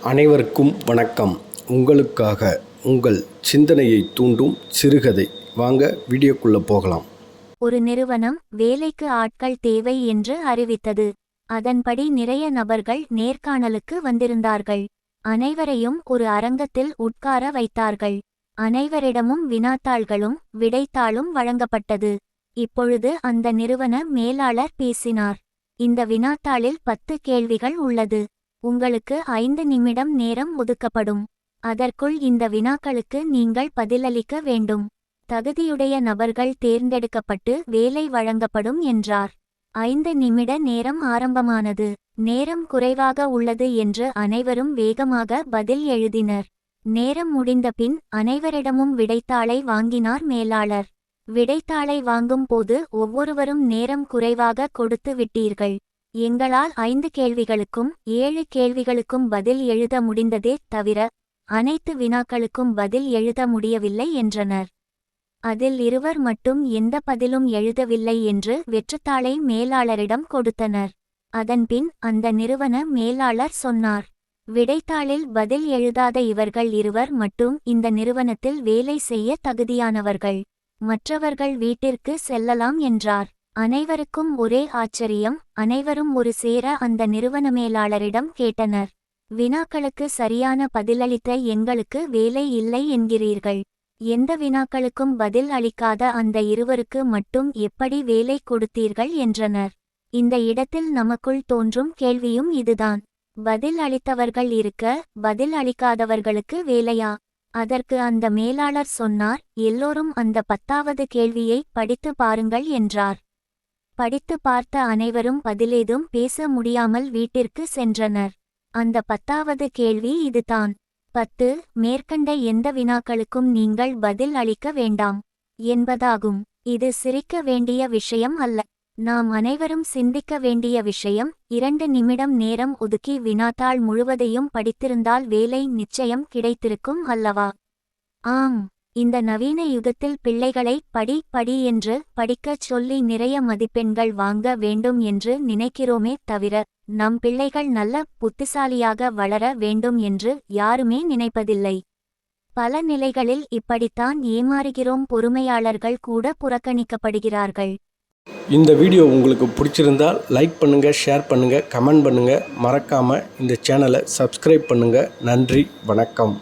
அனைவருக்கும் வணக்கம். உங்களுக்காக உங்கள் சிந்தனையை தூண்டும் சிறுகதை. வாங்க வீடியோக்குள்ள போகலாம். ஒரு நிறுவனம் வேலைக்கு ஆட்கள் தேவை என்று அறிவித்தது. அதன்படி நிறைய நபர்கள் நேர்காணலுக்கு வந்திருந்தார்கள். அனைவரையும் ஒரு அரங்கத்தில் உட்கார வைத்தார்கள். அனைவரிடமும் வினாத்தாள்களும் விடைத்தாளும் வழங்கப்பட்டது. இப்பொழுது அந்த நிறுவன மேலாளர் பேசினார். இந்த வினாத்தாளில் 10 கேள்விகள் உள்ளது. உங்களுக்கு 5 நிமிடம் நேரம் ஒதுக்கப்படும். அதற்குள் இந்த வினாக்களுக்கு நீங்கள் பதிலளிக்க வேண்டும். தகுதியுடைய நபர்கள் தேர்ந்தெடுக்கப்பட்டு வேலை வழங்கப்படும் என்றார். 5 நிமிட நேரம் ஆரம்பமானது. நேரம் குறைவாக உள்ளது என்று அனைவரும் வேகமாக பதில் எழுதினர். நேரம் முடிந்தபின் அனைவரிடமும் விடைத்தாளை வாங்கினார் மேலாளர். விடைத்தாளை வாங்கும் போது ஒவ்வொருவரும் நேரம் குறைவாக கொடுத்து விட்டீர்கள். எங்களால் 5 கேள்விகளுக்கும் 7 கேள்விகளுக்கும் பதில் எழுத முடிந்ததே தவிர அனைத்து வினாக்களுக்கும் பதில் எழுத முடியவில்லை என்றனர். அதில் 2 மட்டும் எந்த பதிலும் எழுதவில்லை என்று வெற்றுத்தாளை மேலாளரிடம் கொடுத்தனர். அதன்பின் அந்த நிறுவன மேலாளர் சொன்னார், விடைத்தாளில் பதில் எழுதாத இவர்கள் 2 மட்டும் இந்த நிறுவனத்தில் வேலை செய்ய தகுதியானவர்கள். மற்றவர்கள் வீட்டிற்கு செல்லலாம் என்றார். அனைவருக்கும் ஒரே ஆச்சரியம். அனைவரும் ஒரு சேர அந்த நிறுவன மேலாளரிடம் கேட்டனர், வினாக்களுக்கு சரியான பதிலளித்த எங்களுக்கு வேலை இல்லை என்கிறீர்கள். எந்த வினாக்களுக்கும் பதில் அளிக்காத அந்த 2 மட்டும் எப்படி வேலை கொடுத்தீர்கள் என்றனர். இந்த இடத்தில் நமக்குள் தோன்றும் கேள்வியும் இதுதான். பதில் அளித்தவர்கள் இருக்க பதில் அளிக்காதவர்களுக்கு வேலையா? அதற்கு அந்த மேலாளர் சொன்னார், எல்லோரும் அந்த 10வது கேள்வியை படித்து பாருங்கள் என்றார். படித்து பார்த்த அனைவரும் பதிலேதும் பேச முடியாமல் வீட்டிற்கு சென்றனர். அந்த 10வது கேள்வி இதுதான். 10. மேற்கண்ட எந்த வினாக்களுக்கும் நீங்கள் பதில் அளிக்க வேண்டாம் என்பதாகும். இது சிரிக்க வேண்டிய விஷயம் அல்ல. நாம் அனைவரும் சிந்திக்க வேண்டிய விஷயம். 2 நிமிடம் நேரம் ஒதுக்கி வினாத்தாள் முழுவதையும் படித்திருந்தால் வேலை நிச்சயம் கிடைத்திருக்கும் அல்லவா? ஆம். இந்த நவீன யுகத்தில் பிள்ளைகளை படி என்று படிக்கச் சொல்லி நிறைய மதிப்பெண்கள் வாங்க வேண்டும் என்று நினைக்கிறோமே தவிர நம் பிள்ளைகள் நல்ல புத்திசாலியாக வளர வேண்டும் என்று யாருமே நினைப்பதில்லை. பல நிலைகளில் இப்படித்தான் ஏமாறுகிறோம். பொறுமையாளர்கள் கூட புறக்கணிக்கப்படுகிறார்கள். இந்த வீடியோ உங்களுக்கு பிடிச்சிருந்தால் லைக் பண்ணுங்க, ஷேர் பண்ணுங்க, கமெண்ட் பண்ணுங்க. மறக்காம இந்த சேனலை சப்ஸ்கிரைப் பண்ணுங்க. நன்றி, வணக்கம்.